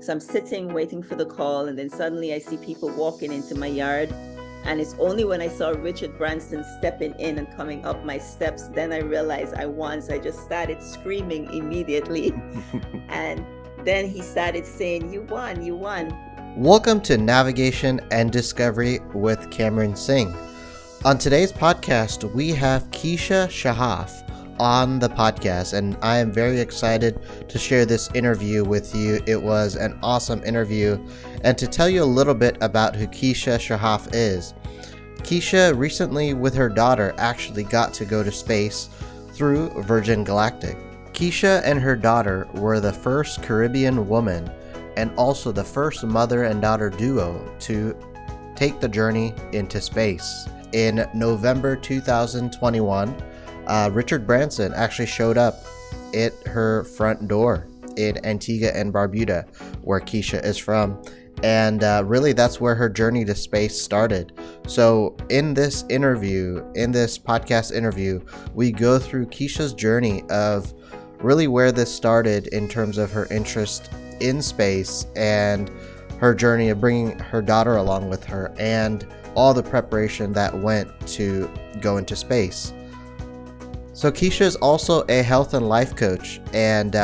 So I'm sitting waiting for the call, and then suddenly I see people walking into my yard. And it's only when I saw Richard Branson stepping in and coming up my steps, then I realized I won. So I just started screaming immediately. And then he started saying, "You won, you won." Welcome to Navigation and Discovery with Cameron Singh. On today's podcast, we have Keisha Schahaff on the podcast, and I am very excited to share this interview with you. It was an awesome interview, and to tell you a little bit about who Keisha Schahaff is. Keisha recently, with her daughter, actually got to go to space through Virgin Galactic. Keisha and her daughter were the first Caribbean woman and also the first mother and daughter duo to take the journey into space. In November 2021, Richard Branson actually showed up at her front door in Antigua and Barbuda, where Keisha is from. And really, that's where her journey to space started. So in this podcast interview, we go through Keisha's journey of really where this started in terms of her interest in space and her journey of bringing her daughter along with her and all the preparation that went to go into space. So Keisha is also a health and life coach, and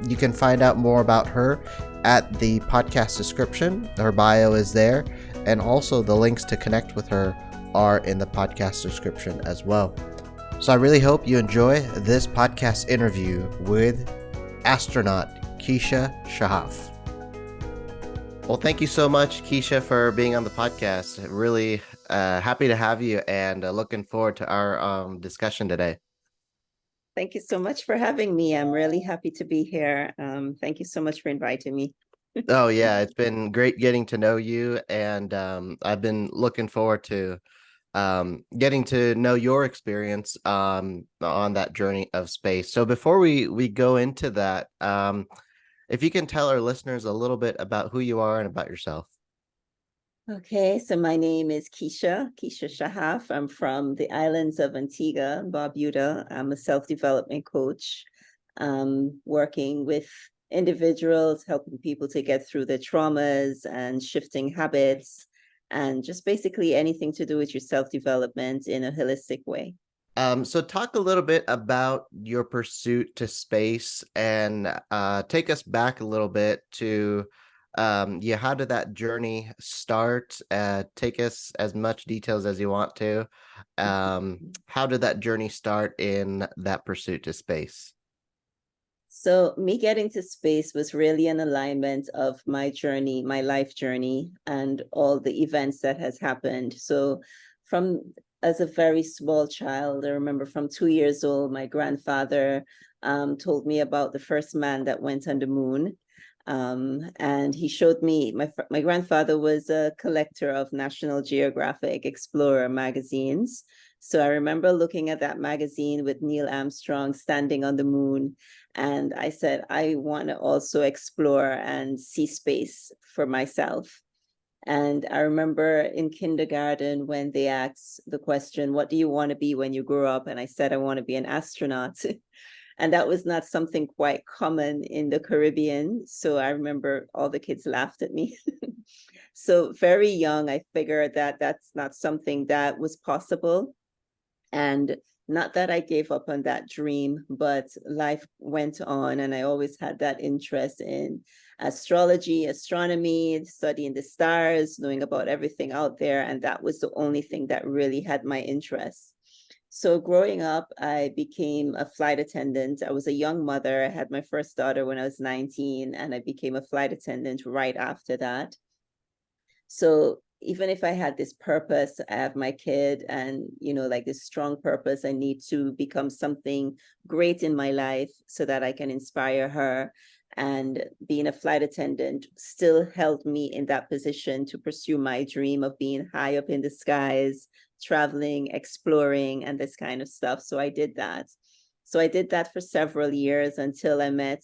you can find out more about her at the podcast description. Her bio is there, and also the links to connect with her are in the podcast description as well. So I really hope you enjoy this podcast interview with astronaut Keisha Schahaff. Well, thank you so much, Keisha, for being on the podcast. Really happy to have you, and looking forward to our discussion today. Thank you so much for having me. I'm really happy to be here. Thank you so much for inviting me. Oh, yeah, it's been great getting to know you, and I've been looking forward to getting to know your experience on that journey of space. So before we go into that, if you can tell our listeners a little bit about who you are and about yourself. Okay, so my name is Keisha Schahaff. I'm from the islands of Antigua and Barbuda. I'm a self-development coach, working with individuals, helping people to get through their traumas and shifting habits, and just basically anything to do with your self-development in a holistic way. So talk a little bit about your pursuit to space, and take us back a little bit to how did that journey start? Take us as much details as you want to. How did that journey start in that pursuit to space? So me getting to space was really an alignment of my journey, my life journey, and all the events that has happened. So from as a very small child, I remember from 2 years old, my grandfather told me about the first man that went on the moon. And he showed me, my grandfather was a collector of National Geographic Explorer magazines. So I remember looking at that magazine with Neil Armstrong standing on the moon. And I said, I want to also explore and see space for myself. And I remember in kindergarten when they asked the question, what do you want to be when you grow up? And I said, I want to be an astronaut. And that was not something quite common in the Caribbean. So I remember all the kids laughed at me. So very young, I figured that that's not something that was possible. And not that I gave up on that dream, but life went on, and I always had that interest in astrology, astronomy, studying the stars, knowing about everything out there. And that was the only thing that really had my interest. So growing up, I became a flight attendant. I was a young mother. I had my first daughter when I was 19, and I became a flight attendant right after that. So even if I had this purpose, I have my kid, and, like this strong purpose, I need to become something great in my life so that I can inspire her. And being a flight attendant still held me in that position to pursue my dream of being high up in the skies, traveling, exploring, and this kind of stuff. So I did that. For several years until I met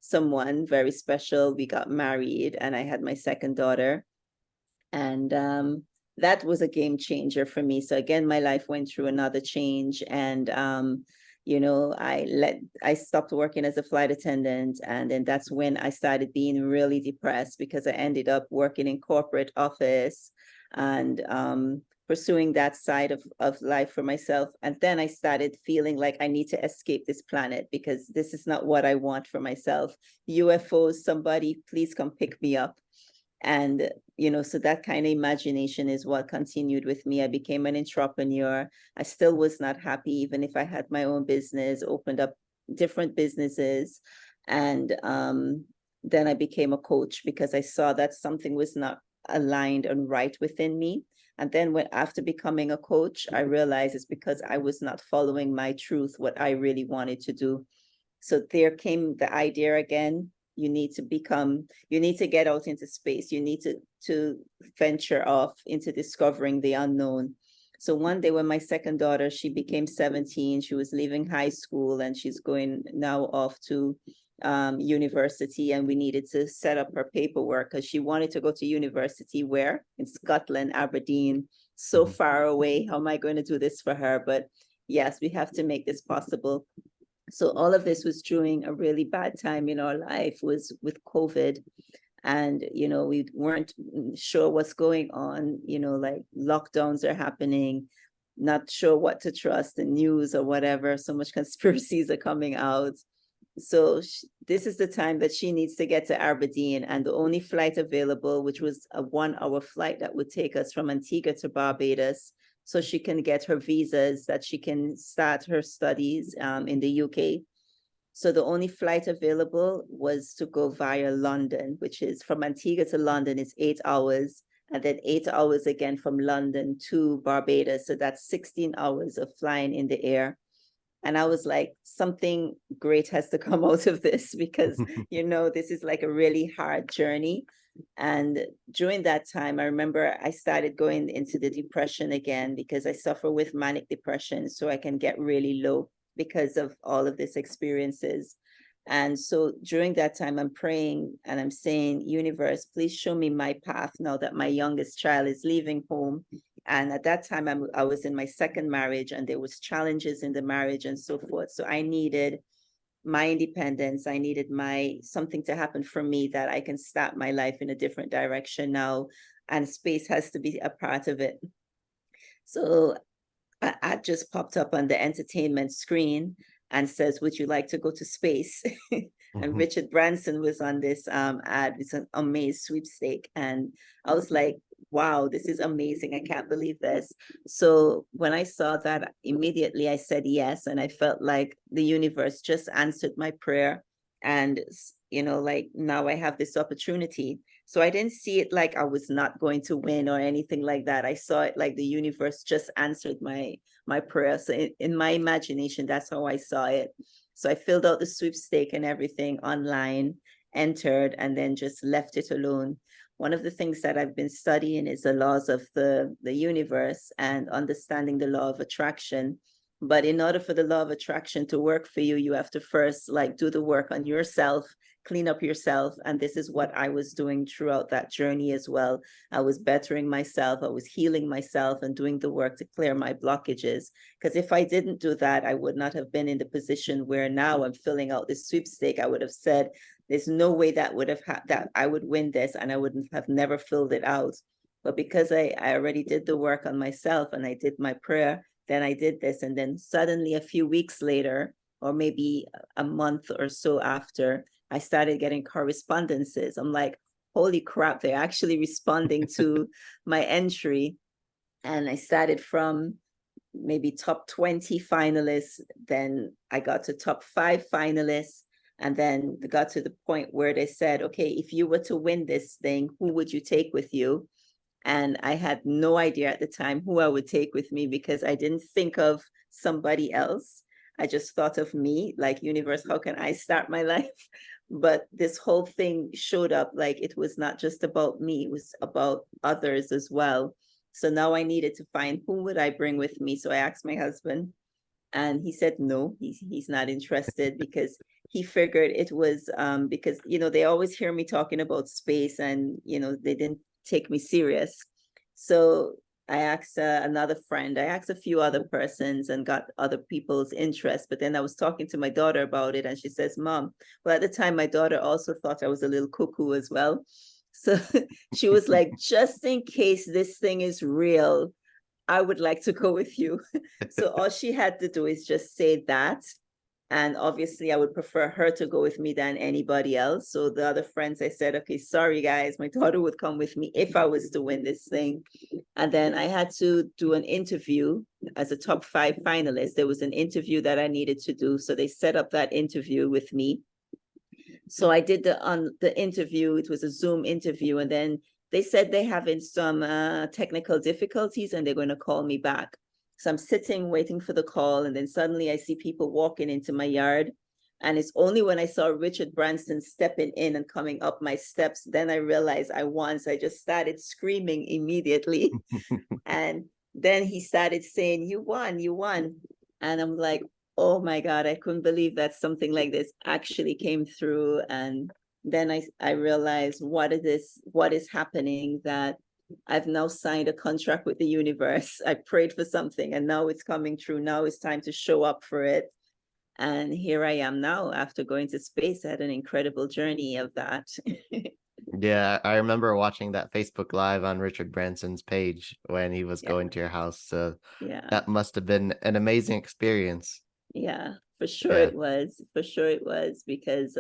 someone very special. We got married, and I had my second daughter. And that was a game changer for me. So again, my life went through another change. And I stopped working as a flight attendant, and then that's when I started being really depressed because I ended up working in corporate office and pursuing that side of life for myself. And then I started feeling like I need to escape this planet because this is not what I want for myself. UFOs, somebody please come pick me up. And so that kind of imagination is what continued with me. I became an entrepreneur. I still was not happy, even if I had my own business, opened up different businesses. And then I became a coach because I saw that something was not aligned and right within me. And then after becoming a coach, I realized it's because I was not following my truth, what I really wanted to do. So there came the idea again. You need to get out into space. You need to venture off into discovering the unknown. So one day when my second daughter, she became 17, she was leaving high school and she's going now off to university, and we needed to set up her paperwork because she wanted to go to university where? In Scotland, Aberdeen, so far away. How am I going to do this for her? But yes, we have to make this possible. So all of this was during a really bad time in our life, was with COVID. And, we weren't sure what's going on, like lockdowns are happening, not sure what to trust, the news or whatever. So much conspiracies are coming out. So this is the time that she needs to get to Aberdeen, and the only flight available, which was a 1-hour flight that would take us from Antigua to Barbados, so she can get her visas that she can start her studies in the UK. So the only flight available was to go via London, which is from Antigua to London is 8 hours, and then 8 hours again from London to Barbados. So that's 16 hours of flying in the air. And I was like, something great has to come out of this because, this is like a really hard journey. And during that time, I remember I started going into the depression again because I suffer with manic depression. So I can get really low because of all of these experiences. And so during that time, I'm praying and I'm saying, universe, please show me my path now that my youngest child is leaving home. And at that time, I was in my second marriage and there was challenges in the marriage and so forth. So I needed my independence. I needed something to happen for me that I can start my life in a different direction now. And space has to be a part of it. So an ad just popped up on the entertainment screen and says, would you like to go to space? And Richard Branson was on this ad. It's an amazing sweepstake. And I was like, wow, this is amazing. I can't believe this. So when I saw that, immediately I said yes. And I felt like the universe just answered my prayer. And, like now I have this opportunity. So I didn't see it like I was not going to win or anything like that. I saw it like the universe just answered my prayer. So in my imagination, that's how I saw it. So I filled out the sweepstake and everything online, entered, and then just left it alone. One of the things that I've been studying is the laws of the universe and understanding the law of attraction. But in order for the law of attraction to work for you, you have to first do the work on yourself, clean up yourself. And this is what I was doing throughout that journey as well. I was bettering myself. I was healing myself and doing the work to clear my blockages. Because if I didn't do that, I would not have been in the position where now I'm filling out this sweepstake. I would have said, there's no way that I would win this, and I wouldn't have never filled it out. But because I already did the work on myself and I did my prayer, then I did this. And then suddenly a few weeks later, or maybe a month or so after, I started getting correspondences. I'm like, holy crap, they're actually responding to my entry. And I started from maybe top 20 finalists. Then I got to top 5 finalists. And then they got to the point where they said, okay, if you were to win this thing, who would you take with you? And I had no idea at the time who I would take with me because I didn't think of somebody else. I just thought of me, like, universe, how can I start my life? But this whole thing showed up like it was not just about me, it was about others as well. So now I needed to find who would I bring with me. So I asked my husband, and he said no, he's not interested because he figured it was because, they always hear me talking about space and, they didn't take me serious. So I asked another friend, I asked a few other persons and got other people's interest. But then I was talking to my daughter about it, and she says, Mom, well, at the time, my daughter also thought I was a little cuckoo as well. So she was like, just in case this thing is real, I would like to go with you. So all she had to do is just say that. And obviously, I would prefer her to go with me than anybody else. So the other friends, I said, okay, sorry, guys, my daughter would come with me if I was to win this thing. And then I had to do an interview as a top 5 finalist. There was an interview that I needed to do. So they set up that interview with me. So I did the interview. It was a Zoom interview. And then they said they're having some technical difficulties and they're going to call me back. So I'm sitting waiting for the call, and then suddenly I see people walking into my yard. And it's only when I saw Richard Branson stepping in and coming up my steps, then I realized I won. So I just started screaming immediately. And then he started saying, you won, you won. And I'm like, oh my God, I couldn't believe that something like this actually came through. And then I realized what is happening, that I've now signed a contract with the universe. I prayed for something and now it's coming true. Now it's time to show up for it. And here I am now after going to space. I had an incredible journey of that. Yeah, I remember watching that Facebook Live on Richard Branson's page when he was going to your house. So Yeah. that must have been an amazing experience. Yeah, for sure Yeah. it was. For sure it was, because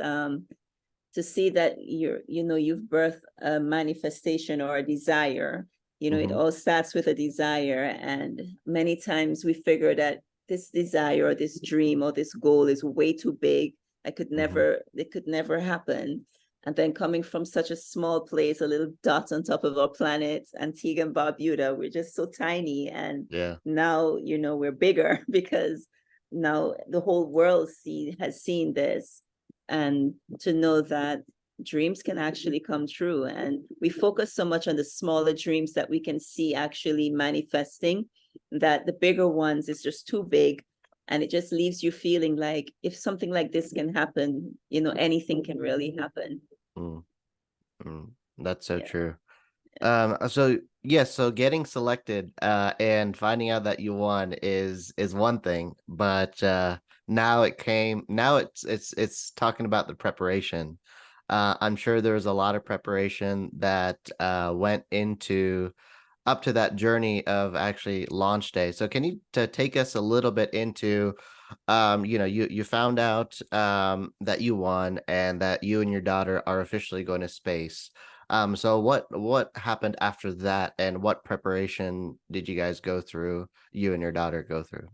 to see that you've birthed a manifestation or a desire. It all starts with a desire, and many times we figure that this desire or this dream or this goal is way too big. It could never happen. And then coming from such a small place, a little dot on top of our planet, Antigua and Barbuda, we're just so tiny. And Yeah. now, we're bigger because now the whole world has seen this. And to know that dreams can actually come true. And we focus so much on the smaller dreams that we can see actually manifesting, that the bigger ones is just too big. And it just leaves you feeling like if something like this can happen, anything can really happen. Mm, that's so Yeah. true. So getting selected and finding out that you won is one thing, but now it's talking about the preparation. I'm sure there was a lot of preparation that went into up to that journey of actually launch day. So can you take us a little bit into you found out that you won and that you and your daughter are officially going to space. So what happened after that, and what preparation did you guys go through, you and your daughter go through?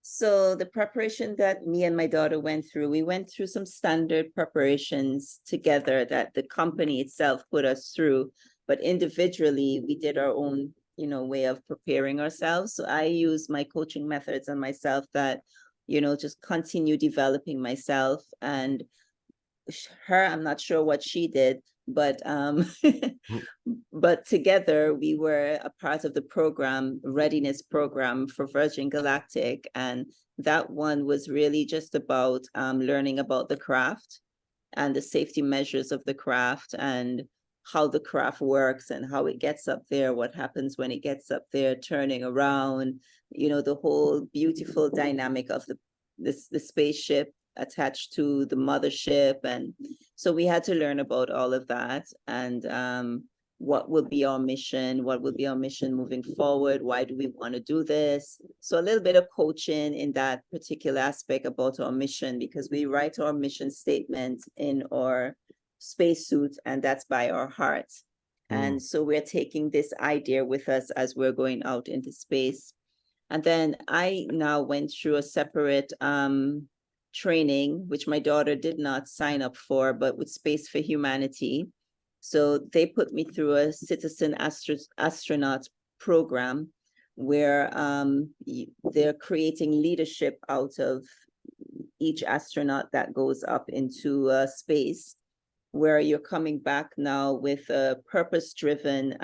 So the preparation that me and my daughter went through, we went through some standard preparations together that the company itself put us through, but individually we did our own, way of preparing ourselves. So I use my coaching methods on myself that, just continue developing myself. And her, I'm not sure what she did, but but together we were a part of the readiness program for Virgin Galactic. And that one was really just about learning about the craft and the safety measures of the craft and how the craft works and how it gets up there, what happens when it gets up there, turning around, the whole beautiful dynamic of the spaceship attached to the mothership. And so we had to learn about all of that, and what will be our mission, moving forward, why do we want to do this. So a little bit of coaching in that particular aspect about our mission, because we write our mission statement in our spacesuit, and that's by our heart. And so we're taking this idea with us as we're going out into space. And then I now went through a separate training, which my daughter did not sign up for, but with Space for Humanity. So they put me through a citizen astronaut program where they're creating leadership out of each astronaut that goes up into space, where you're coming back now with a purpose-driven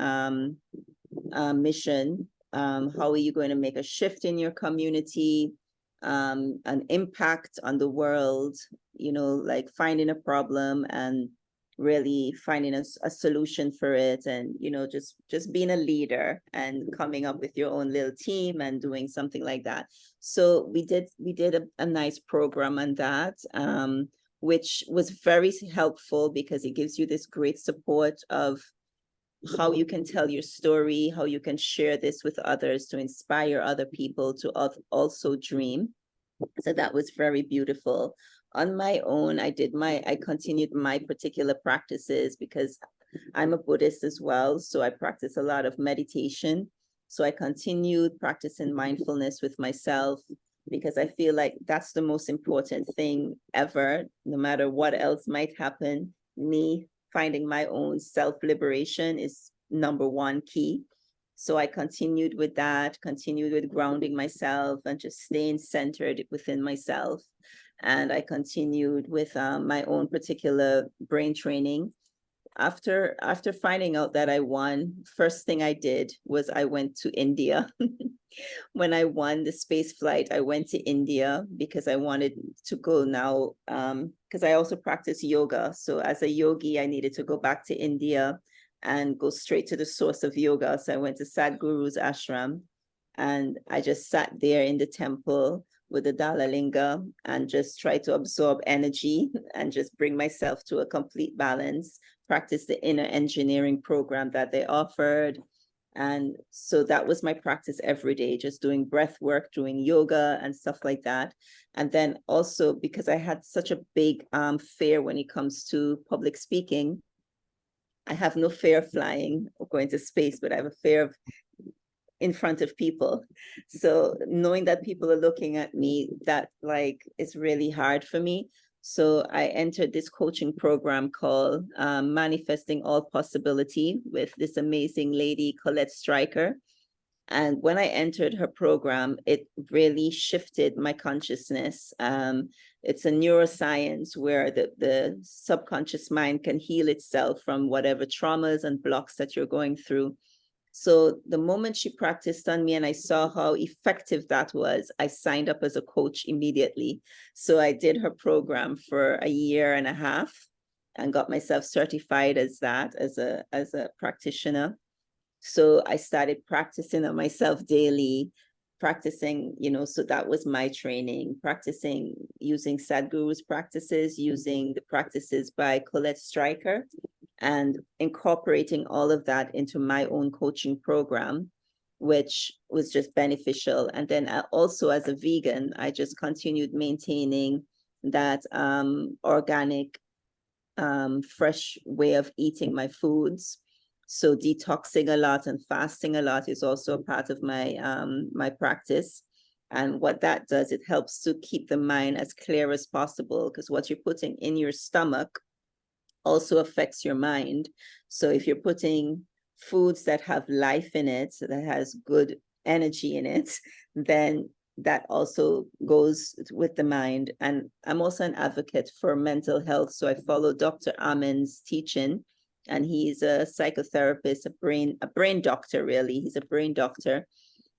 mission. How are you going to make a shift in your community, an impact on the world, like finding a problem and really finding a solution for it, and just being a leader and coming up with your own little team and doing something like that. So we did a nice program on that, which was very helpful because it gives you this great support of how you can tell your story, how you can share this with others to inspire other people to also dream. So that was very beautiful. On my own, I continued my particular practices because I'm a Buddhist as well. So I practice a lot of meditation. So I continued practicing mindfulness with myself because I feel like that's the most important thing ever, no matter what else might happen. Me finding my own self-liberation is number one key. So I continued with that, continued with grounding myself and just staying centered within myself. And I continued with my own particular brain training. After finding out that I won, first thing I did was I went to India. When I won the space flight, I went to India because I wanted to go now, because I also practice yoga. So as a yogi, I needed to go back to India and go straight to the source of yoga. So I went to Sadhguru's ashram and I just sat there in the temple with the Dalai Linga and just tried to absorb energy and just bring myself to a complete balance, practice the inner engineering program that they offered. And so that was my practice every day, just doing breath work, doing yoga and stuff like that. And then also because I had such a big fear when it comes to public speaking, I have no fear of flying or going to space, but I have a fear of in front of people. So knowing that people are looking at me, that like is really hard for me. So I entered this coaching program called Manifesting All Possibility with this amazing lady, Colette Stryker. And when I entered her program, it really shifted my consciousness. It's a neuroscience where the subconscious mind can heal itself from whatever traumas and blocks that you're going through. So the moment she practiced on me and I saw how effective that was, I signed up as a coach immediately. So I did her program for a year and a half and got myself certified as that, as a practitioner. So I started practicing on myself daily, practicing, so that was my training, practicing using Sadhguru's practices, using the practices by Colette Stryker, and incorporating all of that into my own coaching program, which was just beneficial. And then also as a vegan, I just continued maintaining that organic, fresh way of eating my foods. So detoxing a lot and fasting a lot is also a part of my practice. And what that does, it helps to keep the mind as clear as possible, because what you're putting in your stomach also affects your mind. So if you're putting foods that have life in it, so that has good energy in it, then that also goes with the mind. And I'm also an advocate for mental health. So I follow Dr. Amen's teaching, and he's a psychotherapist, a brain doctor, really. He's a brain doctor.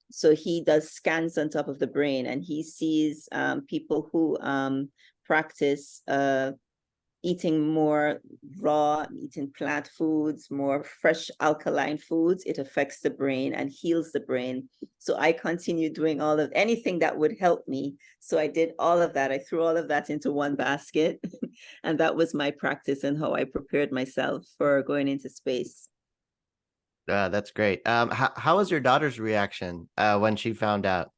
So he does scans on top of the brain, and he sees people who practice eating more raw, eating plant foods, more fresh alkaline foods. It affects the brain and heals the brain. So I continue doing all of anything that would help me. So I did all of that. I threw all of that into one basket. And that was my practice and how I prepared myself for going into space. That's great. How was your daughter's reaction when she found out?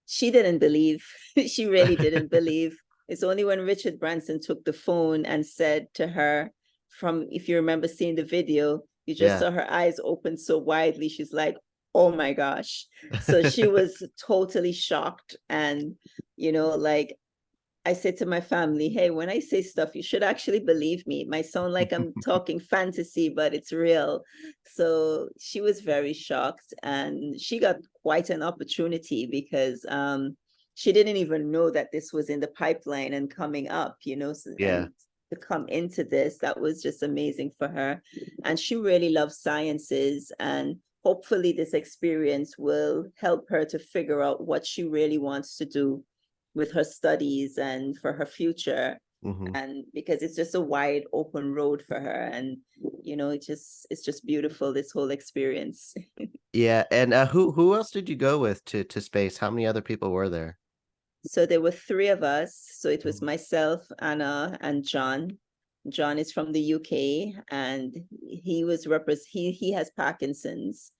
She didn't believe. She really didn't believe. It's only when Richard Branson took the phone and said to her, if you remember seeing the video, you just saw her eyes open so widely. She's like, oh my gosh. So she was totally shocked. And, like I said to my family, hey, when I say stuff, you should actually believe me. It might sound like I'm talking fantasy, but it's real. So she was very shocked, and she got quite an opportunity because she didn't even know that this was in the pipeline and coming up, and to come into this, that was just amazing for her. And she really loves sciences, and hopefully this experience will help her to figure out what she really wants to do with her studies and for her future. Mm-hmm. And because it's just a wide open road for her, and it's just beautiful, this whole experience. Yeah, and who else did you go with to space? How many other people were there? So there were three of us. So it was Mhm. myself, Anna, and John. John is from the UK, and he has Parkinson's,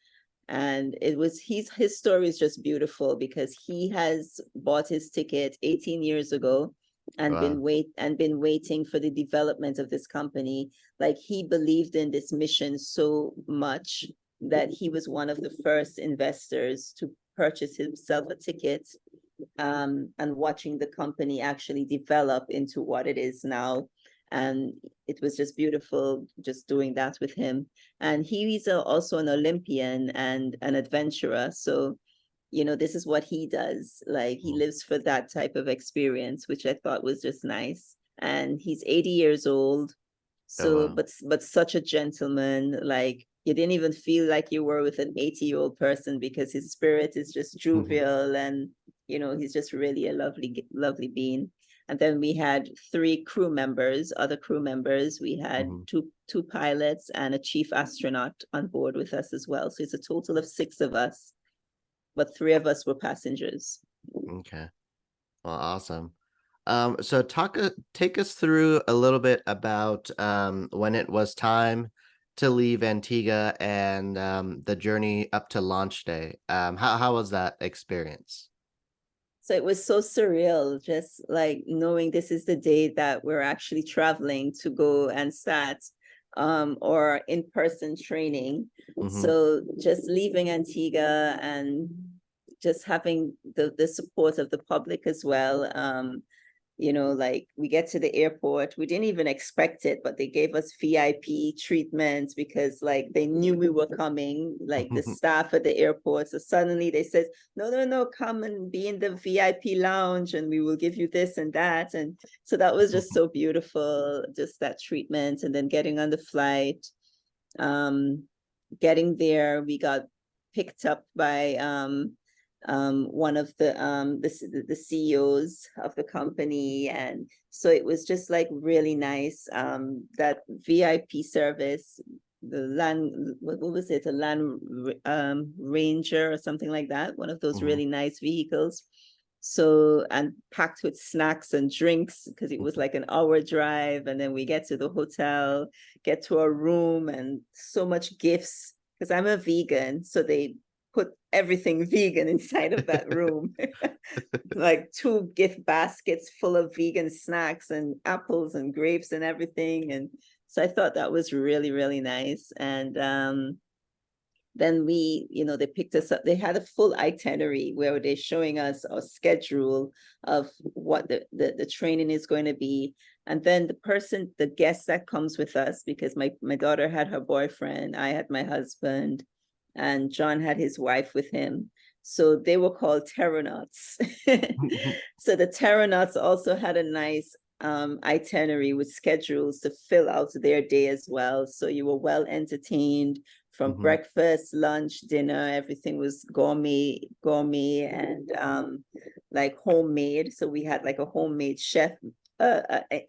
and his story is just beautiful because he has bought his ticket 18 years ago and Wow. been waiting for the development of this company. Like, he believed in this mission so much that he was one of the first investors to purchase himself a ticket, and watching the company actually develop into what it is now. And it was just beautiful just doing that with him. And he's also an Olympian and an adventurer. So, this is what he does. Like, he Mhm. lives for that type of experience, which I thought was just nice. And he's 80 years old. Oh So, wow. but such a gentleman. Like, you didn't even feel like you were with an 80-year-old person because his spirit is just Mhm. jovial, and he's just really a lovely being. And then we had other crew members. We had Mhm. two pilots and a chief astronaut on board with us as well. So it's a total of six of us, but three of us were passengers. Okay. Well, awesome. So take us through a little bit about when it was time to leave Antigua and the journey up to launch day. How was that experience? So it was so surreal, just like knowing this is the day that we're actually traveling to go and start, or in-person training. Mm-hmm. So just leaving Antigua and just having the support of the public as well. Like, we get to the airport, we didn't even expect it, but they gave us VIP treatment because, like, they knew we were coming, like the staff at the airport. So suddenly they said, no, no, no, come and be in the VIP lounge and we will give you this and that. And so that was just so beautiful, just that treatment. And then getting on the flight, um, getting there, we got picked up by one of the CEOs of the company, and so it was just like really nice. That VIP service, the land, what was it, a land ranger or something like that, one of those Mm-hmm. really nice vehicles. So, and packed with snacks and drinks because it was like an hour drive, and then we get to the hotel, get to a room, and so much gifts because I'm a vegan. So they put everything vegan inside of that room. Like two gift baskets full of vegan snacks and apples and grapes and everything. And so I thought that was really, really nice. And then they picked us up. They had a full itinerary where they're showing us our schedule of what the training is going to be. And then the guest that comes with us, because my daughter had her boyfriend, I had my husband, and John had his wife with him. So they were called terranauts. So the terranauts also had a nice itinerary with schedules to fill out their day as well. So you were well entertained from Mm-hmm. breakfast, lunch, dinner. Everything was gourmet, and like homemade. So we had like a homemade chef,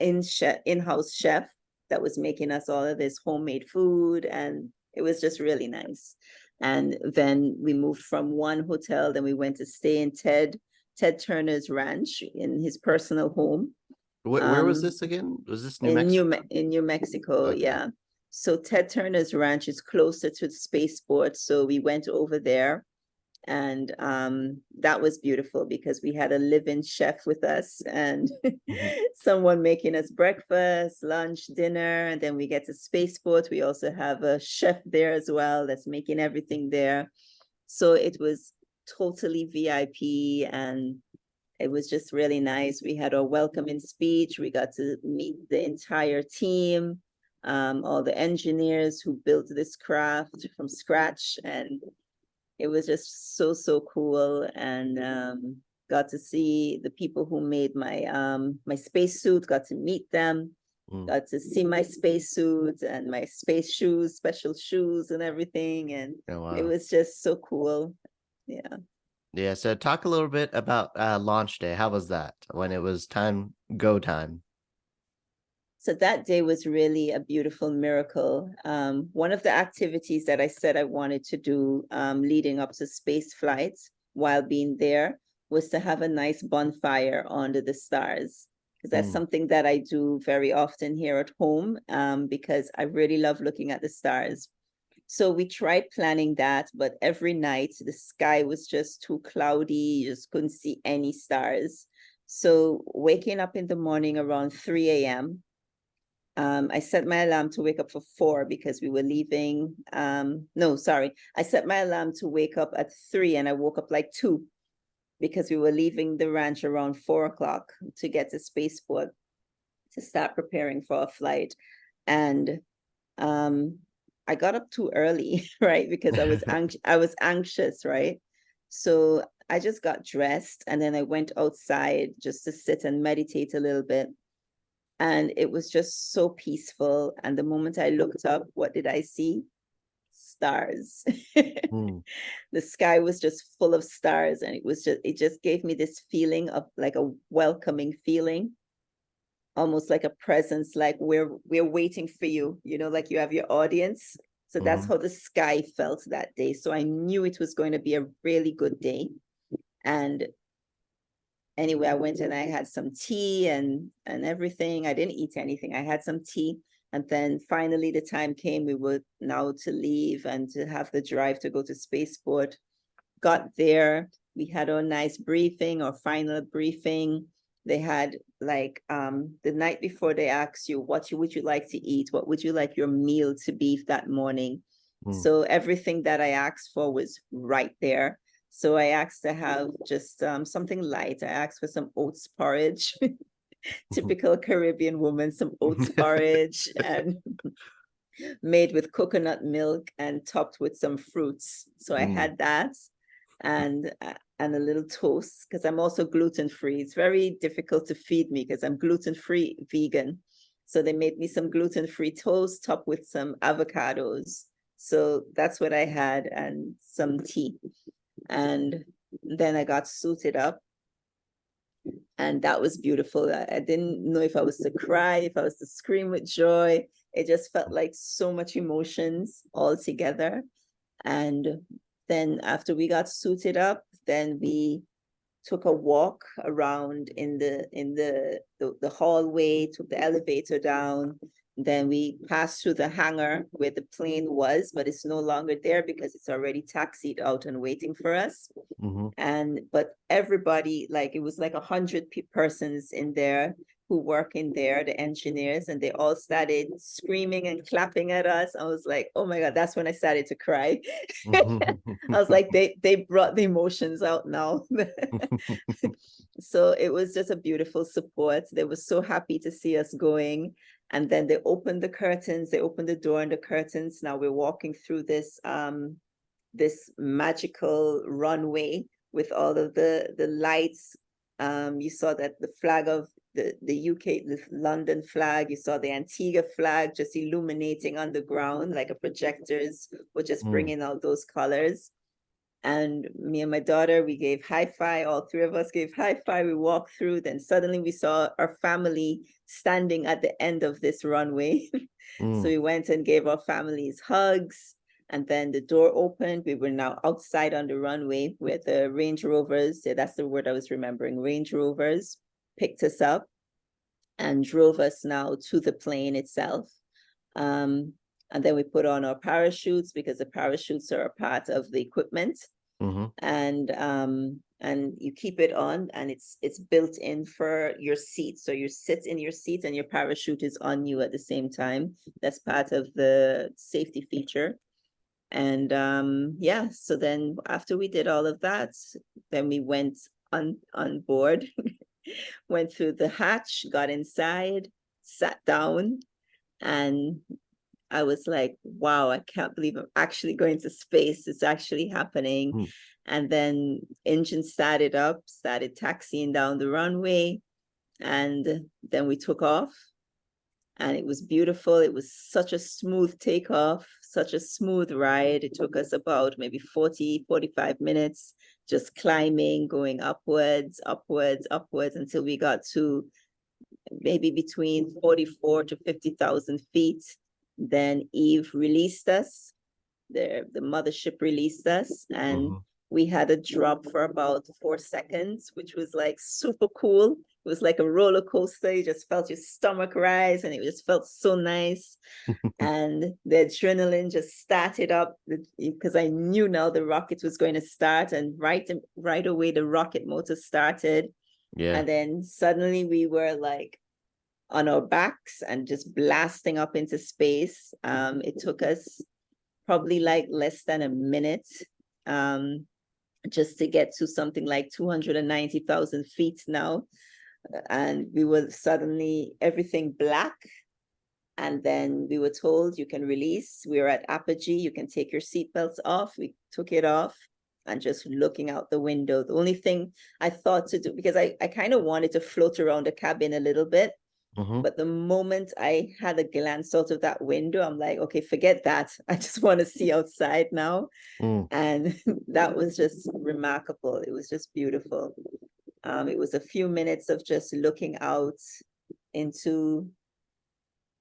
in-house chef that was making us all of this homemade food, and it was just really nice. And then we moved from one hotel, then we went to stay in Ted Turner's ranch in his personal home, Where was um, this again? Was this New in Mexico? New Mexico. Okay. Yeah. So Ted Turner's ranch is closer to the spaceport, so we went over there, and that was beautiful because we had a live-in chef with us, and Mm-hmm. someone making us breakfast, lunch, dinner. And then we get to spaceport, we also have a chef there as well that's making everything there. So it was totally VIP, and it was just really nice. We had a welcoming speech. We got to meet the entire team, all the engineers who built this craft from scratch. And it was just so, so cool. And got to see the people who made my spacesuit, got to meet them, Mm. got to see my spacesuit and my space shoes, special shoes and everything. And Oh it wow. was just so cool. Yeah. Yeah, so talk a little bit about launch day. How was that when it was time, go time? So that day was really a beautiful miracle. One of the activities that I said I wanted to do leading up to space flights while being there was to have a nice bonfire under the stars. Because that's something that I do very often here at home, because I really love looking at the stars. So we tried planning that, but every night the sky was just too cloudy. You just couldn't see any stars. So waking up in the morning around 3 a.m., I set my alarm to wake up for 4 because we were leaving. No, sorry. I set my alarm to wake up at 3 and I woke up like 2 because we were leaving the ranch around 4 o'clock to get to spaceport to start preparing for a flight. And I got up too early, right? Because I was anxious, right? So I just got dressed and then I went outside just to sit and meditate a little bit. And it was just so peaceful. And the moment I looked up, what did I see? Stars. The sky was just full of stars, and it just gave me this feeling of like a welcoming feeling, almost like a presence, like we're waiting for you, like you have your audience. So that's how the sky felt that day. So I knew it was going to be a really good day. And anyway, I went and I had some tea and everything. I didn't eat anything. I had some tea. And then finally the time came, we were now to leave and to have the drive to go to spaceport. Got there, we had our nice briefing, our final briefing. They had like the night before they asked you, what would you like to eat? What would you like your meal to be that morning? So everything that I asked for was right there. So I asked to have just something light. I asked for some oats porridge, typical Caribbean woman, some oats porridge and made with coconut milk and topped with some fruits. So I had that and a little toast because I'm also gluten-free. It's very difficult to feed me because I'm gluten-free vegan. So they made me some gluten-free toast topped with some avocados. So that's what I had, and some tea. And then I got suited up. And that was beautiful. I didn't know if I was to cry, if I was to scream with joy. It just felt like so much emotions all together. And then after we got suited up, then we took a walk around in the hallway, took the elevator down. Then we passed through the hangar where the plane was, but it's no longer there because it's already taxied out and waiting for us. But everybody, like it was like 100 persons in there who work in there, the engineers, and they all started screaming and clapping at us. I was like, oh my God, that's when I started to cry. I was like, they brought the emotions out now. So it was just a beautiful support. They were so happy to see us going. And then they opened the curtains, they opened the door and the curtains. Now we're walking through this this magical runway with all of the lights. You saw that the flag of the UK, the London flag, you saw the Antigua flag just illuminating on the ground like a projectors were just bringing out those colors. And me and my daughter, we gave high five. All three of us gave high five. We walked through. Then suddenly we saw our family standing at the end of this runway. So we went and gave our families hugs. And then the door opened. We were now outside on the runway where the Range Rovers, yeah, that's the word I was remembering, Range Rovers picked us up and drove us now to the plane itself. And then we put on our parachutes because the parachutes are a part of the equipment. And you keep it on, and it's built in for your seat. So you sit in your seat and your parachute is on you at the same time. That's part of the safety feature. And yeah, so then after we did all of that, then we went on board, went through the hatch, got inside, sat down, and I was like, wow, I can't believe I'm actually going to space. It's actually happening. And then engine started up, started taxiing down the runway. And then we took off. And it was beautiful. It was such a smooth takeoff, such a smooth ride. It took us about maybe 45 minutes, just climbing, going upwards, upwards, upwards until we got to maybe between 44 to 50,000 feet. Then Eve released us. The mothership released us, and we had a drop for about 4 seconds, which was like super cool. It was like a roller coaster. You just felt your stomach rise, and it just felt so nice. And the adrenaline just started up because I knew now the rocket was going to start, and right away the rocket motor started. Yeah. And then suddenly we were like on our backs and just blasting up into space. It took us probably like less than a minute just to get to something like 290,000 feet now. And we were suddenly everything black. And then we were told you can release. We were at apogee. You can take your seatbelts off. We took it off and just looking out the window. The only thing I thought to do, because I kind of wanted to float around the cabin a little bit. But the moment I had a glance out of that window, I'm like, okay, forget that. I just want to see outside now. And that was just remarkable. It was just beautiful. It was a few minutes of just looking out into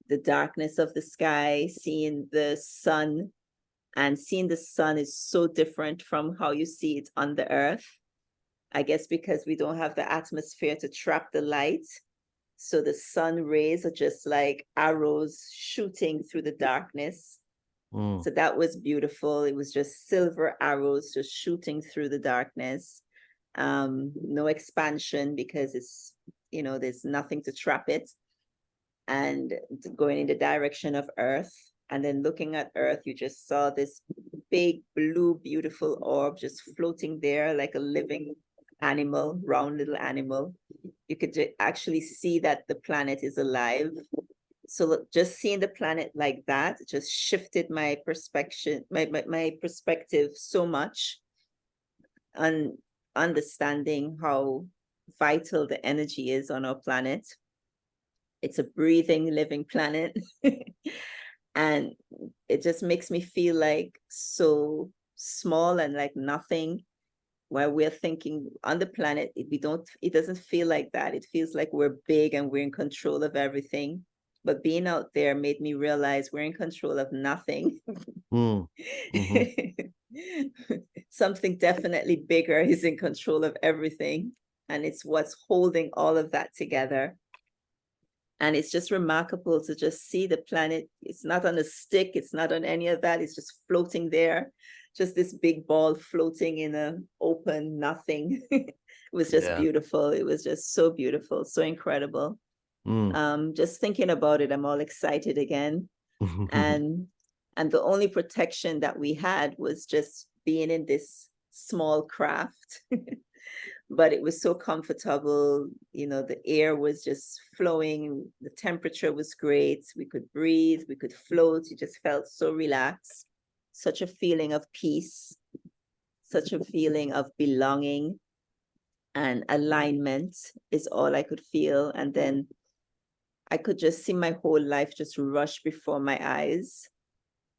the darkness of the sky, seeing the sun, and seeing the sun is so different from how you see it on the earth. I guess because we don't have the atmosphere to trap the light. So the sun rays are just like arrows shooting through the darkness. So that was beautiful. It was just silver arrows just shooting through the darkness. No expansion because it's, there's nothing to trap it. And going in the direction of Earth. And then looking at Earth, you just saw this big, blue, beautiful orb just floating there like a living animal, round little animal. You could actually see that the planet is alive. So just seeing the planet like that just shifted my perspective, my perspective so much, and understanding how vital the energy is on our planet. It's a breathing, living planet. And it just makes me feel like so small and like nothing. While we're thinking on the planet, it doesn't feel like that. It feels like we're big and we're in control of everything. But being out there made me realize we're in control of nothing. Something definitely bigger is in control of everything. And it's what's holding all of that together. And it's just remarkable to just see the planet. It's not on a stick. It's not on any of that. It's just floating there. Just this big ball floating in an open nothing. It was just beautiful. It was just so beautiful, so incredible. Just thinking about it, I'm all excited again. And the only protection that we had was just being in this small craft. But it was so comfortable. The air was just flowing. The temperature was great. We could breathe, we could float. You just felt so relaxed. Such a feeling of peace, such a feeling of belonging and alignment is all I could feel. And then I could just see my whole life just rush before my eyes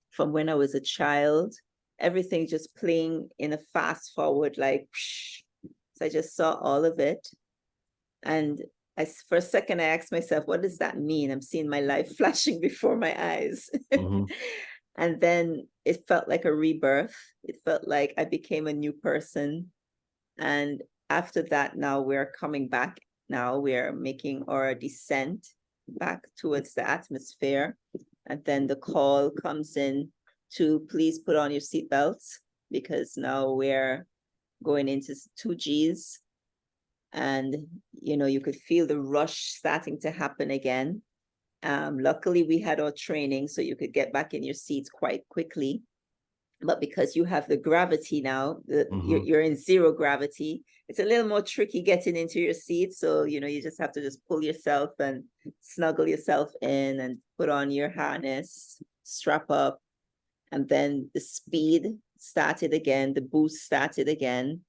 from when I was a child. Everything just playing in a fast forward, like, psh. So I just saw all of it. And for a second, I asked myself, what does that mean? I'm seeing my life flashing before my eyes. And then it felt like a rebirth. It felt like I became a new person. And after that, now we're coming back. Now we're making our descent back towards the atmosphere. And then the call comes in to please put on your seatbelts, because now we're going into 2Gs. And, you could feel the rush starting to happen again. Luckily, we had our training, so you could get back in your seats quite quickly. But because you have the gravity now, you're in zero gravity, it's a little more tricky getting into your seat. So, you just have to just pull yourself and snuggle yourself in and put on your harness, strap up. And then the speed started again, the boost started again.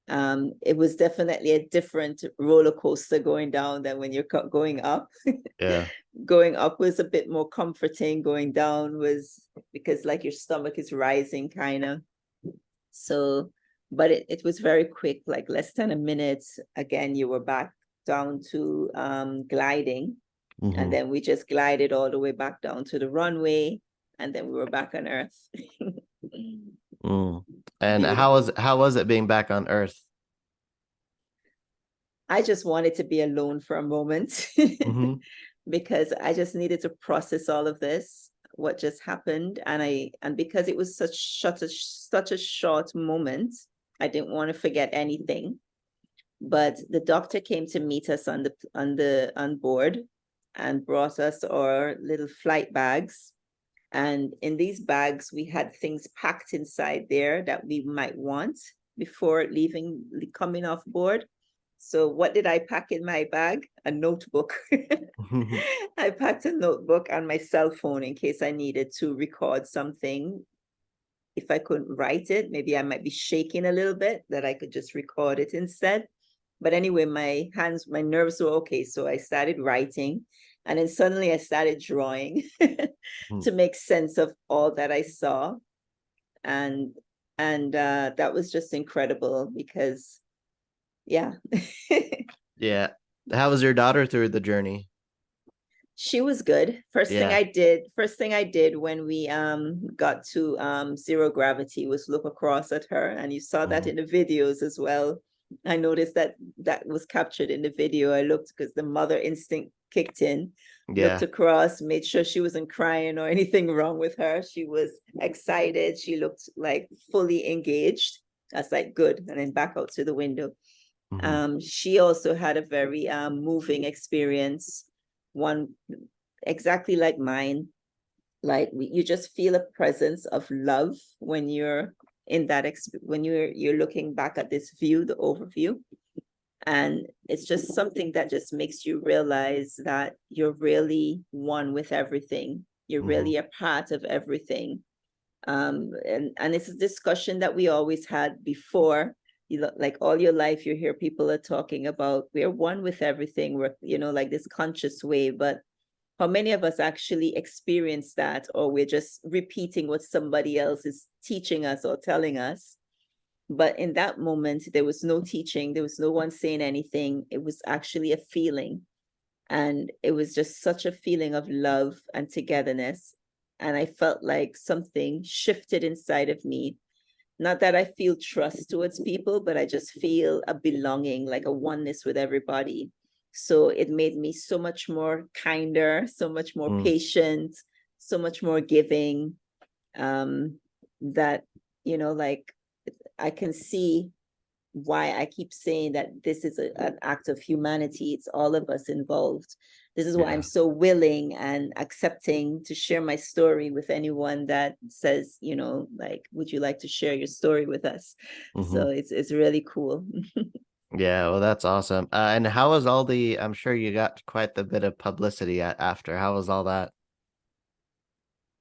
It was definitely a different roller coaster going down than when you're going up. Going up was a bit more comforting. Going down was because like your stomach is rising kind of. So, but it was very quick, like less than a minute. Again, you were back down to gliding. Mm-hmm. And then we just glided all the way back down to the runway, and then we were back on Earth. And Beautiful. how was it being back on Earth? I just wanted to be alone for a moment Mm-hmm. because I just needed to process all of this, what just happened. And because it was such a short moment, I didn't want to forget anything. But the doctor came to meet us on board and brought us our little flight bags. And in these bags, we had things packed inside there that we might want before coming off board. So what did I pack in my bag? A notebook. I packed a notebook and my cell phone in case I needed to record something. If I couldn't write it, maybe I might be shaking a little bit, that I could just record it instead. But anyway, my nerves were okay. So I started writing, and then suddenly I started drawing to make sense of all that I saw. And that was just incredible because, yeah. Yeah. How was your daughter through the journey? She was good. First thing Yeah. I did when we got to zero gravity was look across at her, and you saw that in the videos as well. I noticed that was captured in the video. I looked because the mother instinct kicked in. Yeah. Looked across, made sure she wasn't crying or anything wrong with her. She was excited. She looked like fully engaged. That's like good. And then back out to the window. She also had a very moving experience, one exactly like mine. Like you just feel a presence of love when you're in that when you're looking back at this view, the overview. And it's just something that just makes you realize that you're really one with everything. You're really a part of everything. And it's a discussion that we always had before. You know, like all your life, you hear people are talking about we're one with everything. We're, like this conscious way. But how many of us actually experience that, or we're just repeating what somebody else is teaching us or telling us? But in that moment, there was no teaching. There was no one saying anything. It was actually a feeling. And it was just such a feeling of love and togetherness. And I felt like something shifted inside of me. Not that I feel trust towards people, but I just feel a belonging, like a oneness with everybody. So it made me so much more kinder, so much more patient, so much more giving. That, like I can see why I keep saying that this is an act of humanity. It's all of us involved. This is why I'm so willing and accepting to share my story with anyone that says, like, would you like to share your story with us? So it's really cool. Yeah, well, that's awesome. And how was all I'm sure you got quite the bit of publicity after. How was all that?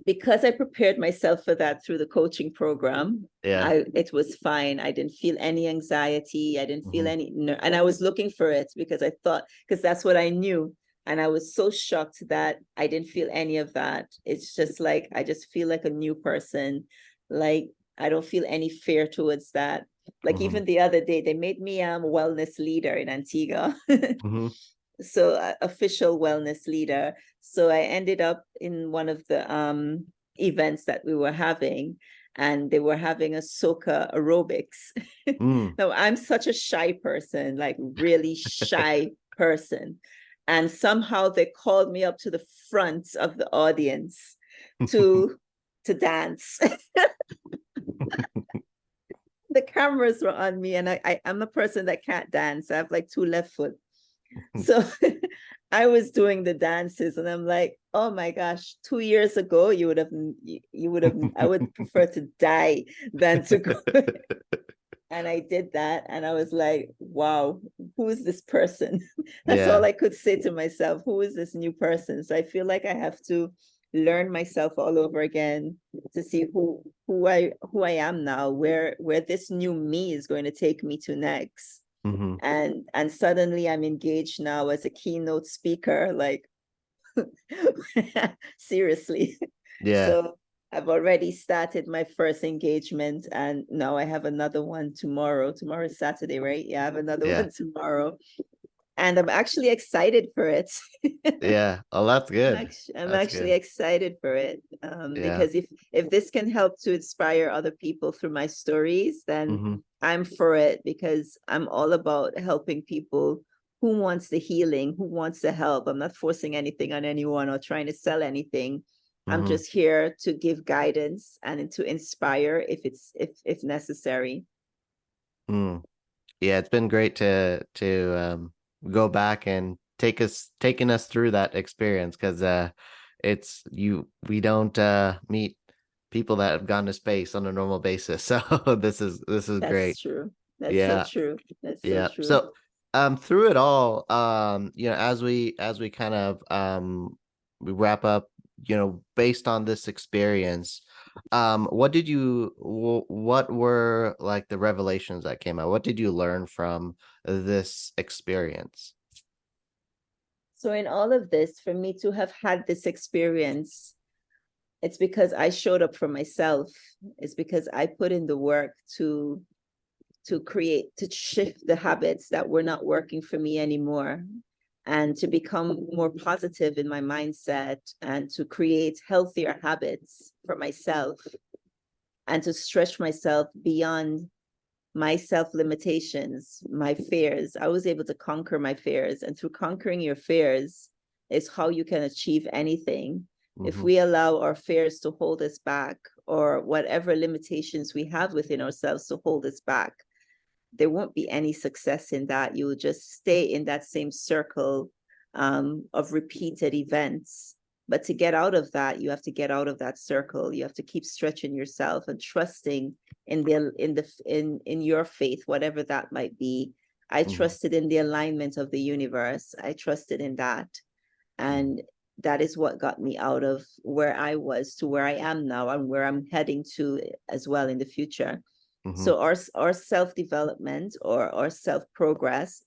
Because I prepared myself for that through the coaching program, Yeah. it was fine. I didn't feel any anxiety. I didn't feel any, and I was looking for it because I thought, because that's what I knew. And I was so shocked that I didn't feel any of that. It's just like, I just feel like a new person. Like, I don't feel any fear towards that. Like even the other day, they made me a wellness leader in Antigua. So official wellness leader. So I ended up in one of the events that we were having, and they were having a soca aerobics. Now I'm such a shy person, like really shy person. And somehow they called me up to the front of the audience to dance. The cameras were on me, and I'm a person that can't dance. I have like two left foot. So I was doing the dances, and I'm like, oh my gosh, 2 years ago, I would prefer to die than to go. And I did that, and I was like, wow, who is this person? That's all I could say to myself. Who is this new person? So I feel like I have to learn myself all over again to see who I am now, where this new me is going to take me to next. And suddenly I'm engaged now as a keynote speaker, like seriously. Yeah. So I've already started my first engagement, and now I have another one tomorrow. Tomorrow is Saturday, right? Yeah, I have another one tomorrow. And I'm actually excited for it. Yeah. Oh, that's good. I'm That's actually good. excited for it, Yeah. because if this can help to inspire other people through my stories, then Mm-hmm. I'm for it, because I'm all about helping people who wants the healing, who wants the help. I'm not forcing anything on anyone or trying to sell anything. I'm Mm-hmm. just here to give guidance and to inspire if necessary. Mm. Yeah, it's been great to go back and taking us through that experience, because it's you we don't meet people that have gone to space on a normal basis. So this is That's great. true. That's so Yeah. true. That's so Yeah. true. So through it all, as we kind of we wrap up, based on this experience, what were like the revelations that came out? What did you learn from this experience? So in all of this, for me to have had this experience, it's because I showed up for myself. It's because I put in the work to shift the habits that were not working for me anymore, and to become more positive in my mindset, and to create healthier habits for myself, and to stretch myself beyond my self limitations, my fears. I was able to conquer my fears. And through conquering your fears is how you can achieve anything. If Mm-hmm. we allow our fears to hold us back, or whatever limitations we have within ourselves to hold us back, there won't be any success in that. You will just stay in that same circle, of repeated events. But to get out of that, you have to get out of that circle. You have to keep stretching yourself and trusting in your faith, whatever that might be. I Mm-hmm. trusted in the alignment of the universe. I trusted in that. And that is what got me out of where I was to where I am now, and where I'm heading to as well in the future. Mm-hmm. So our self-development, or our self-progress,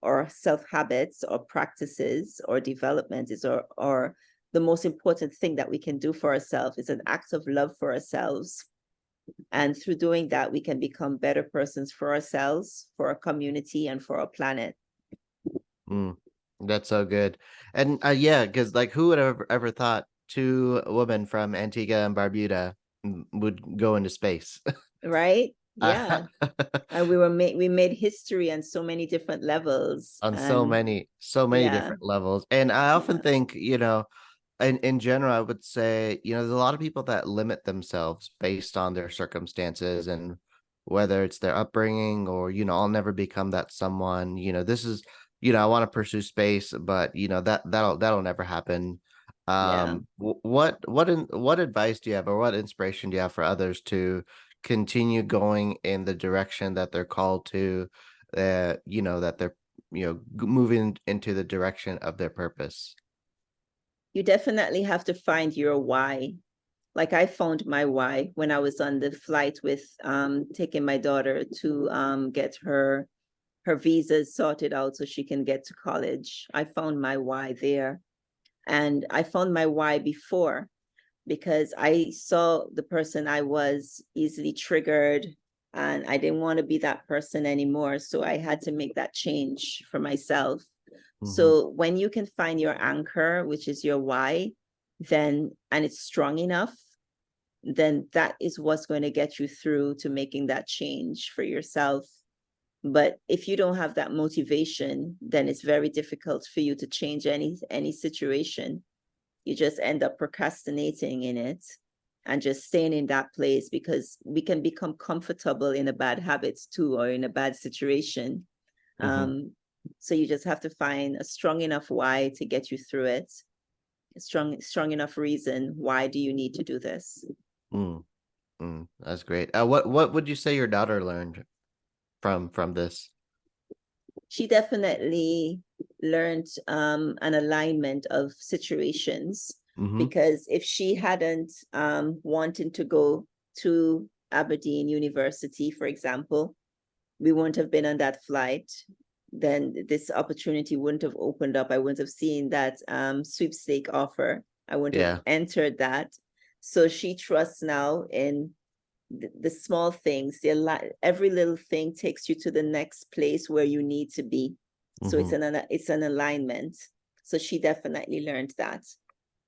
or self-habits, or practices, or development is or the most important thing that we can do for ourselves. Is an act of love for ourselves. And through doing that, we can become better persons for ourselves, for our community, and for our planet. Mm. That's so good. And yeah, because like who would have ever thought two women from Antigua and Barbuda would go into space? Right? Uh, Yeah. And we made history on so many different levels. on And so many yeah, different levels. And I often yeah, think, in general, I would say, there's a lot of people that limit themselves based on their circumstances, and whether it's their upbringing or, I'll never become that someone, this is, I want to pursue space, but that'll never happen. yeah. What advice do you have, or what inspiration do you have for others to continue going in the direction that they're called to, that they're, moving into the direction of their purpose? You definitely have to find your why. Like I found my why when I was on the flight with taking my daughter to get her visas sorted out so she can get to college. I found my why there. And I found my why before, because I saw the person I was easily triggered, and I didn't want to be that person anymore. So I had to make that change for myself. Mm-hmm. So when you can find your anchor, which is your why, then, and it's strong enough, then that is what's going to get you through to making that change for yourself. But if you don't have that motivation, then it's very difficult for you to change any situation. You just end up procrastinating in it and just staying in that place, because we can become comfortable in a bad habits too, or in a bad situation. Mm-hmm. So you just have to find a strong enough why to get you through it. A strong enough reason. Why do you need to do this? Mm, that's great. What would you say your daughter learned from this? She definitely learned an alignment of situations, Mm-hmm. because if she hadn't wanted to go to Aberdeen University, for example, we wouldn't have been on that flight. Then this opportunity wouldn't have opened up. I wouldn't have seen that sweepstake offer. I wouldn't have Yeah. entered that. So she trusts now in the small things. Every little thing takes you to the next place where you need to be. So Mm-hmm. it's an alignment. So she definitely learned that.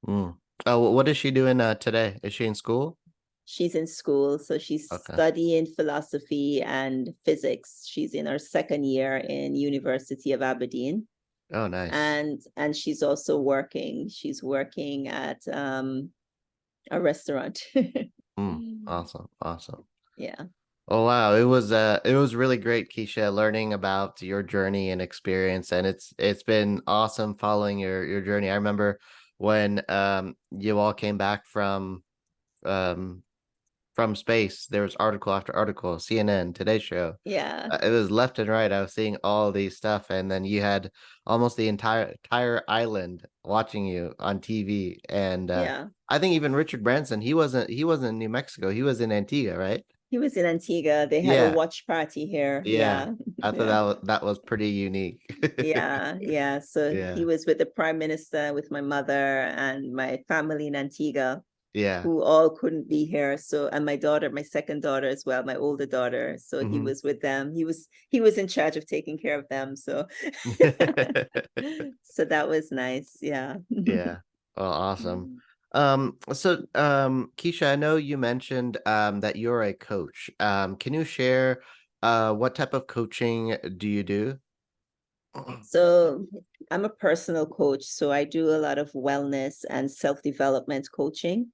Mm. Oh, what is she doing today? Is she in school? She's in school, so she's Okay. studying philosophy and physics. She's in her second year in University of Aberdeen, Oh, nice. and she's also working. She's working at a restaurant. Awesome. Awesome. Yeah, Oh wow, it was really great, Keisha, learning about your journey and experience, and it's been awesome following your journey. I remember when you all came back um from space, there was article after article, CNN, Today Show. yeah, It was left and right. I was seeing all these stuff, and then you had almost the entire island watching you on TV. And yeah. I think even Richard Branson, he wasn't in New Mexico, he was in Antigua, right? He was in Antigua. They had a Yeah, watch party here. yeah. Yeah, I thought yeah. that was pretty unique. Yeah, yeah. So he Yeah, was with the prime minister, with my mother and my family in Antigua, yeah. who all couldn't be here. So, and my daughter, my second daughter as well, my older daughter. So he Hmm. was with them. He was in charge of taking care of them. So so that was nice. Yeah. Yeah. Well, awesome. Keisha, I know you mentioned that you're a coach. Can you share what type of coaching do you do? So I'm a personal coach. So I do a lot of wellness and self-development coaching.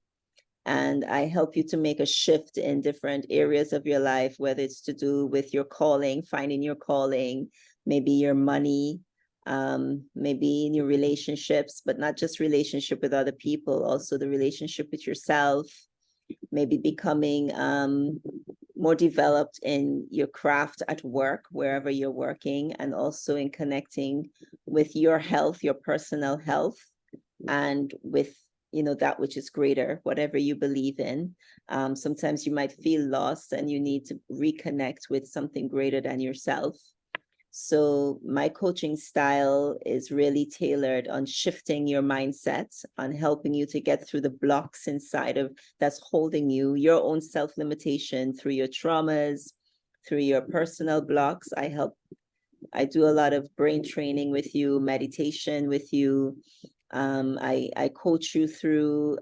And I help you to make a shift in different areas of your life, whether it's to do with your calling, finding your calling, maybe your money, maybe in your relationships, but not just relationship with other people, also the relationship with yourself, maybe becoming more developed in your craft at work, wherever you're working, and also in connecting with your health, your personal health, and with that which is greater, whatever you believe in. Sometimes you might feel lost and you need to reconnect with something greater than yourself. So my coaching style is really tailored on shifting your mindset, on helping you to get through the blocks inside of that's holding you, your own self-limitation, through your traumas, through your personal blocks. I do a lot of brain training with you, meditation with you. I coach you through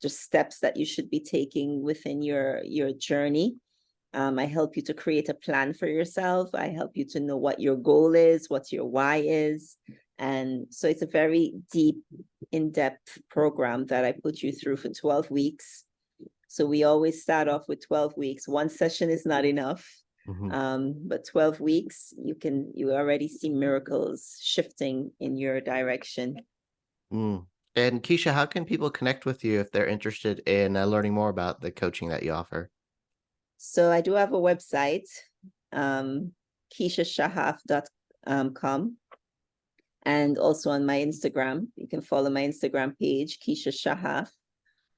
just steps that you should be taking within your journey. I help you to create a plan for yourself. I help you to know what your goal is, what your why is. And so it's a very deep, in-depth program that I put you through for 12 weeks. So we always start off with 12 weeks. One session is not enough. Mhm. But 12 weeks, you already see miracles shifting in your direction. Mm. And Keisha, how can people connect with you if they're interested in learning more about the coaching that you offer? So I do have a website, um, keishaschahaff.com. And also on my Instagram, you can follow my Instagram page, Keisha Schahaff,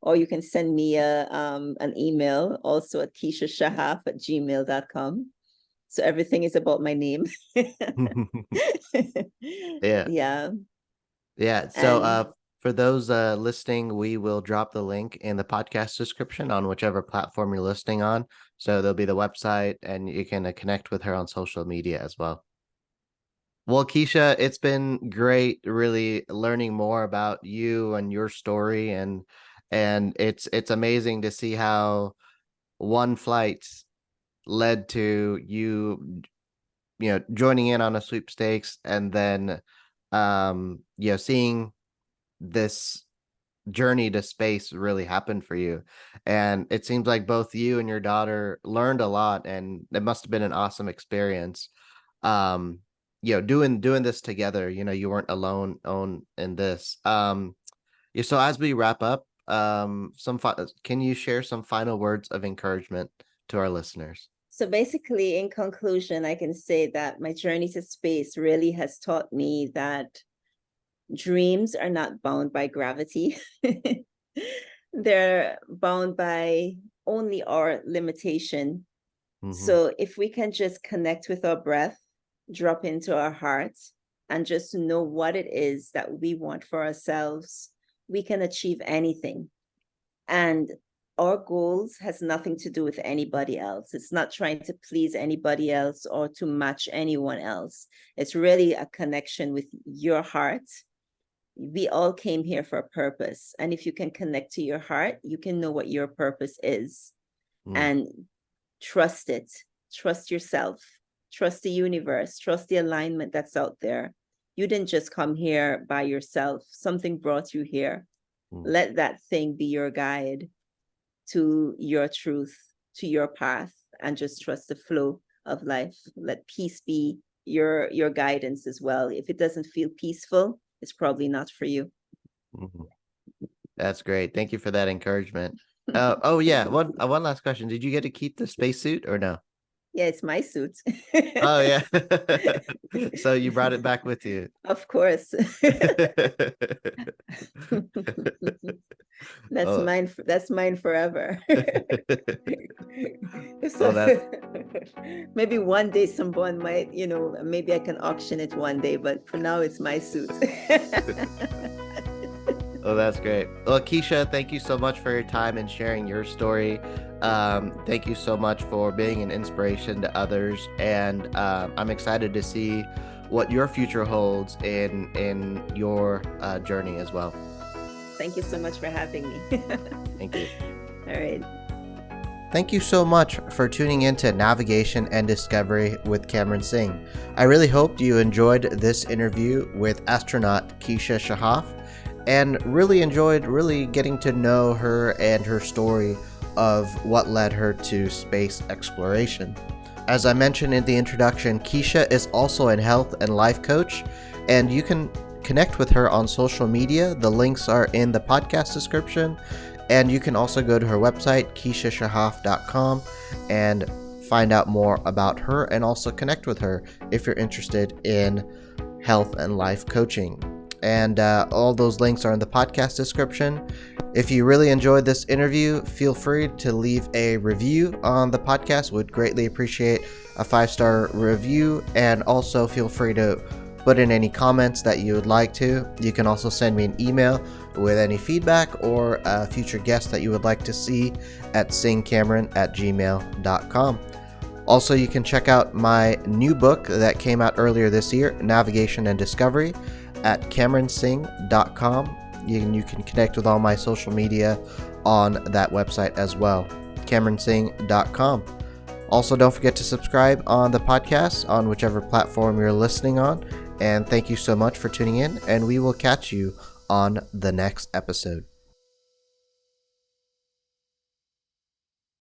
or you can send me an email also at keishaschahaff@gmail.com. So everything is about my name. Yeah. Yeah. Yeah. So And for those listening, we will drop the link in the podcast description on whichever platform you're listening on. So there'll be the website and you can connect with her on social media as well. Well, Keisha, it's been great really learning more about you and your story, and it's amazing to see how one flight led to you joining in on a sweepstakes, and then seeing this journey to space really happened for you. And it seems like both you and your daughter learned a lot, and it must have been an awesome experience. Um, doing this together, you weren't alone in this. Yeah, so as we wrap up, can you share some final words of encouragement to our listeners? so basically, in conclusion, I can say that my journey to space really has taught me that dreams are not bound by gravity. They're bound by only our limitation. Mm-hmm. So if we can just connect with our breath, drop into our hearts, and just know what it is that we want for ourselves, we can achieve anything. And our goals has nothing to do with anybody else. It's not trying to please anybody else or to match anyone else. It's really a connection with your heart. We all came here for a purpose. And if you can connect to your heart, you can know what your purpose is. And trust it. Trust yourself. Trust the universe. Trust the alignment that's out there. You didn't just come here by yourself. Something brought you here. Let that thing be your guide to your truth, to your path, and just trust the flow of life. Let peace be your guidance as well. If it doesn't feel peaceful, it's probably not for you. That's great. Thank you for that encouragement. Oh yeah, one last question. Did you get to keep the spacesuit or no? Yeah, it's my suit. Oh yeah. So you brought it back with you. Of course. That's mine forever. So, maybe one day someone might, maybe I can auction it one day, but for now it's my suit. Oh, that's great. Well, Keisha, thank you so much for your time and sharing your story. Thank you so much for being an inspiration to others, and I'm excited to see what your future holds in your journey as well. Thank you so much for having me. Thank you. All right. Thank you so much for tuning into Navigation and Discovery with Cameron Singh. I really hope you enjoyed this interview with astronaut Keisha Schahaff, and really enjoyed getting to know her and her story of what led her to space exploration. As I mentioned in the introduction, Keisha is also a health and life coach, and you can connect with her on social media. The links are in the podcast description, and you can also go to her website, keishaschahaff.com, and find out more about her and also connect with her if you're interested in health and life coaching. And all those links are in the podcast description. If you really enjoyed this interview, feel free to leave a review on the podcast. Would greatly appreciate a 5-star review, and also feel free to put in any comments that you would like to. You can also send me an email with any feedback or a future guest that you would like to see at singcameron@gmail.com. Also, you can check out my new book that came out earlier this year, Navigation and Discovery, at cameronsing.com. You can connect with all my social media on that website as well, cameronsing.com. Also, don't forget to subscribe on the podcast on whichever platform you're listening on. And thank you so much for tuning in, and we will catch you on the next episode.